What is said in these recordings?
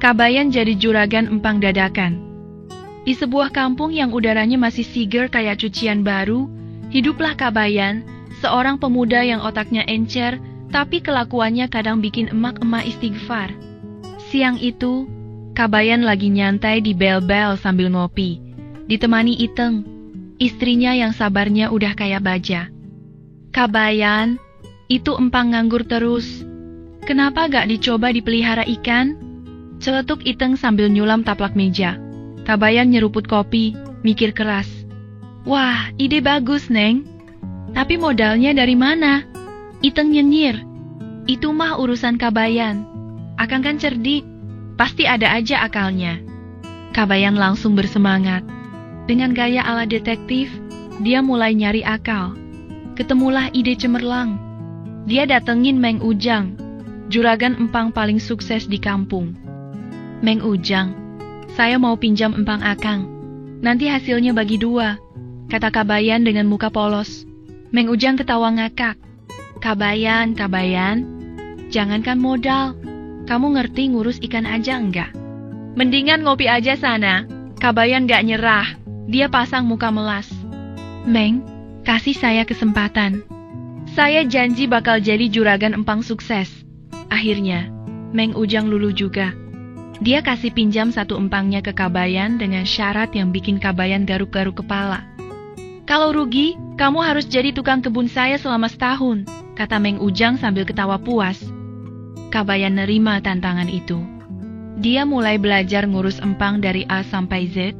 Kabayan jadi juragan empang dadakan. Di sebuah kampung yang udaranya masih seger kayak cucian baru, hiduplah Kabayan, seorang pemuda yang otaknya encer, tapi kelakuannya kadang bikin emak-emak istighfar. Siang itu, Kabayan lagi nyantai di bel-bel sambil ngopi, ditemani Iteng, istrinya yang sabarnya udah kayak baja. Kabayan, itu empang nganggur terus. Kenapa gak dicoba dipelihara ikan? Celetuk Iteng sambil nyulam taplak meja. Kabayan nyeruput kopi, mikir keras. Wah, ide bagus, Neng. Tapi modalnya dari mana? Iteng nyenyir. Itu mah urusan Kabayan. Akang kan cerdik. Pasti ada aja akalnya. Kabayan langsung bersemangat. Dengan gaya ala detektif, dia mulai nyari akal. Ketemulah ide cemerlang. Dia datengin Meng Ujang, juragan empang paling sukses di kampung. Meng Ujang, saya mau pinjam empang akang. Nanti hasilnya bagi 2, kata Kabayan dengan muka polos. Meng Ujang ketawa ngakak. Kabayan, jangankan modal. Kamu ngerti ngurus ikan aja enggak? Mendingan ngopi aja sana. Kabayan gak nyerah. Dia pasang muka melas. Meng, kasih saya kesempatan. Saya janji bakal jadi juragan empang sukses. Akhirnya, Meng Ujang luluh juga. Dia kasih pinjam 1 empangnya ke Kabayan dengan syarat yang bikin Kabayan garuk-garuk kepala. Kalau rugi, kamu harus jadi tukang kebun saya selama setahun, kata Meng Ujang sambil ketawa puas. Kabayan nerima tantangan itu. Dia mulai belajar ngurus empang dari A sampai Z,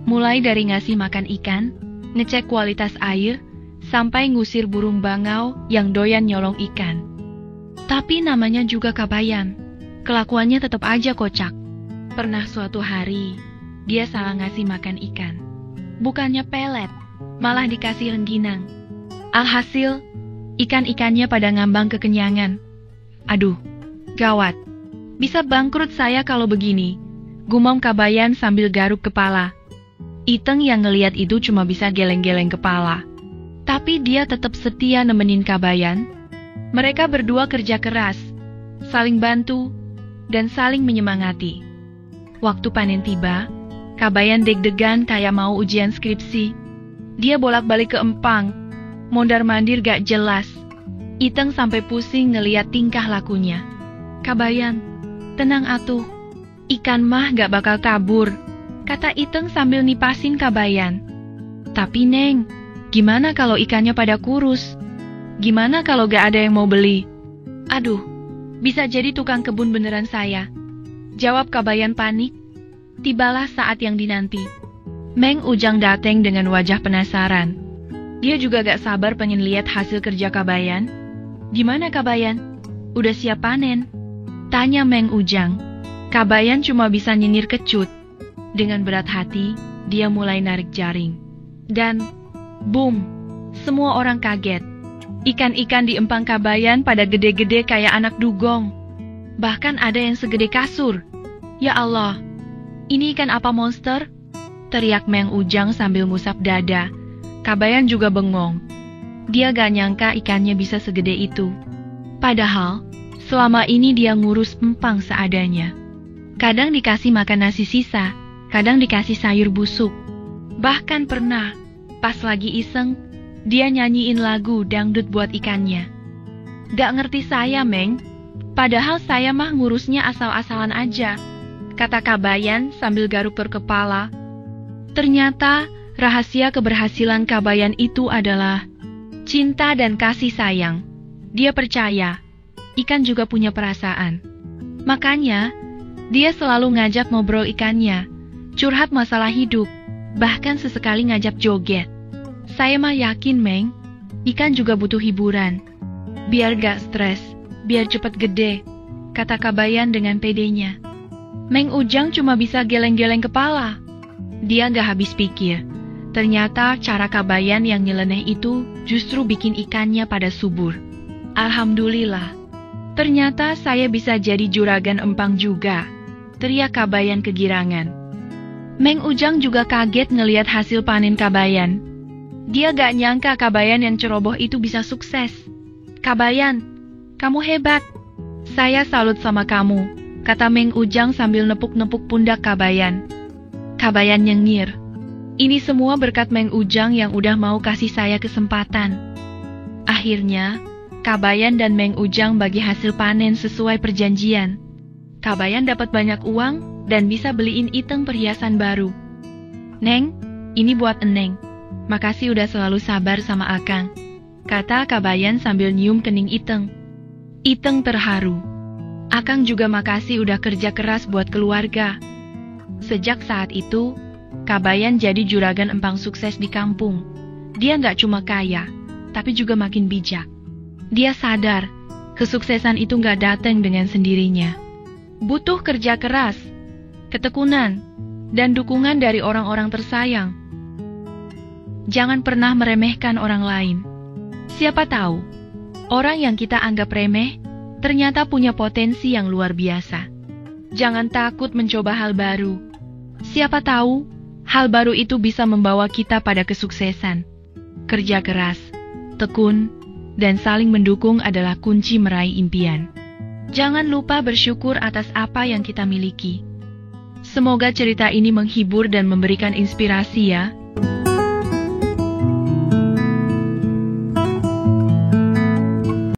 mulai dari ngasih makan ikan, ngecek kualitas air, sampai ngusir burung bangau yang doyan nyolong ikan. Tapi namanya juga Kabayan, kelakuannya tetap aja kocak. Pernah suatu hari, dia salah ngasih makan ikan. Bukannya pelet, malah dikasih rengginang. Alhasil, ikan-ikannya pada ngambang kekenyangan. Aduh, gawat. Bisa bangkrut saya kalau begini, gumam Kabayan sambil garuk kepala. Iteng yang ngeliat itu cuma bisa geleng-geleng kepala. Tapi dia tetap setia nemenin Kabayan. Mereka berdua kerja keras, saling bantu, dan saling menyemangati. Waktu panen tiba, Kabayan deg-degan kayak mau ujian skripsi. Dia bolak-balik ke empang, mondar-mandir gak jelas. Iteng sampai pusing ngeliat tingkah lakunya. Kabayan, tenang atuh. Ikan mah gak bakal kabur, kata Iteng sambil nipasin Kabayan. Tapi Neng, gimana kalau ikannya pada kurus? Gimana kalau gak ada yang mau beli? Aduh, bisa jadi tukang kebun beneran saya. Jawab Kabayan panik. Tibalah saat yang dinanti. Meng Ujang dateng dengan wajah penasaran. Dia juga gak sabar pengen lihat hasil kerja Kabayan. Gimana Kabayan? Udah siap panen? Tanya Meng Ujang. Kabayan cuma bisa nyinir kecut. Dengan berat hati, dia mulai narik jaring. Dan, boom, semua orang kaget. Ikan-ikan di empang Kabayan pada gede-gede kayak anak dugong. Bahkan ada yang segede kasur. Ya Allah, ini ikan apa monster? Teriak Meng Ujang sambil ngusap dada. Kabayan juga bengong. Dia gak nyangka ikannya bisa segede itu. Padahal, selama ini dia ngurus empang seadanya. Kadang dikasih makan nasi sisa, kadang dikasih sayur busuk. Bahkan pernah, pas lagi iseng, dia nyanyiin lagu dangdut buat ikannya. Gak ngerti saya, Meng. Padahal saya mah ngurusnya asal-asalan aja, kata Kabayan sambil garuk kepala. Ternyata, rahasia keberhasilan Kabayan itu adalah cinta dan kasih sayang. Dia percaya, ikan juga punya perasaan. Makanya, dia selalu ngajak ngobrol ikannya, curhat masalah hidup, bahkan sesekali ngajak joget. Saya mah yakin, Meng, ikan juga butuh hiburan. Biar gak stres, biar cepet gede, kata Kabayan dengan pedenya. Meng Ujang cuma bisa geleng-geleng kepala. Dia gak habis pikir. Ternyata cara Kabayan yang nyeleneh itu justru bikin ikannya pada subur. Alhamdulillah. Ternyata saya bisa jadi juragan empang juga, teriak Kabayan kegirangan. Meng Ujang juga kaget ngelihat hasil panen Kabayan. Dia gak nyangka Kabayan yang ceroboh itu bisa sukses. Kabayan, kamu hebat. Saya salut sama kamu. kata Meng Ujang sambil nepuk-nepuk pundak Kabayan. Kabayan nyengir. Ini semua berkat Meng Ujang yang udah mau kasih saya kesempatan. Akhirnya, Kabayan dan Meng Ujang bagi hasil panen sesuai perjanjian. Kabayan dapat banyak uang dan bisa beliin Iteng perhiasan baru. Neng, ini buat Eneng. Makasih udah selalu sabar sama Akang, kata Kabayan sambil nyium kening Iteng. Iteng terharu. Akang juga makasih udah kerja keras buat keluarga. Sejak saat itu, Kabayan jadi juragan empang sukses di kampung. Dia nggak cuma kaya, tapi juga makin bijak. Dia sadar, kesuksesan itu nggak datang dengan sendirinya. Butuh kerja keras, ketekunan, dan dukungan dari orang-orang tersayang. Jangan pernah meremehkan orang lain. Siapa tahu, orang yang kita anggap remeh ternyata punya potensi yang luar biasa. Jangan takut mencoba hal baru. Siapa tahu, hal baru itu bisa membawa kita pada kesuksesan. Kerja keras, tekun, dan saling mendukung adalah kunci meraih impian. Jangan lupa bersyukur atas apa yang kita miliki. Semoga cerita ini menghibur dan memberikan inspirasi ya.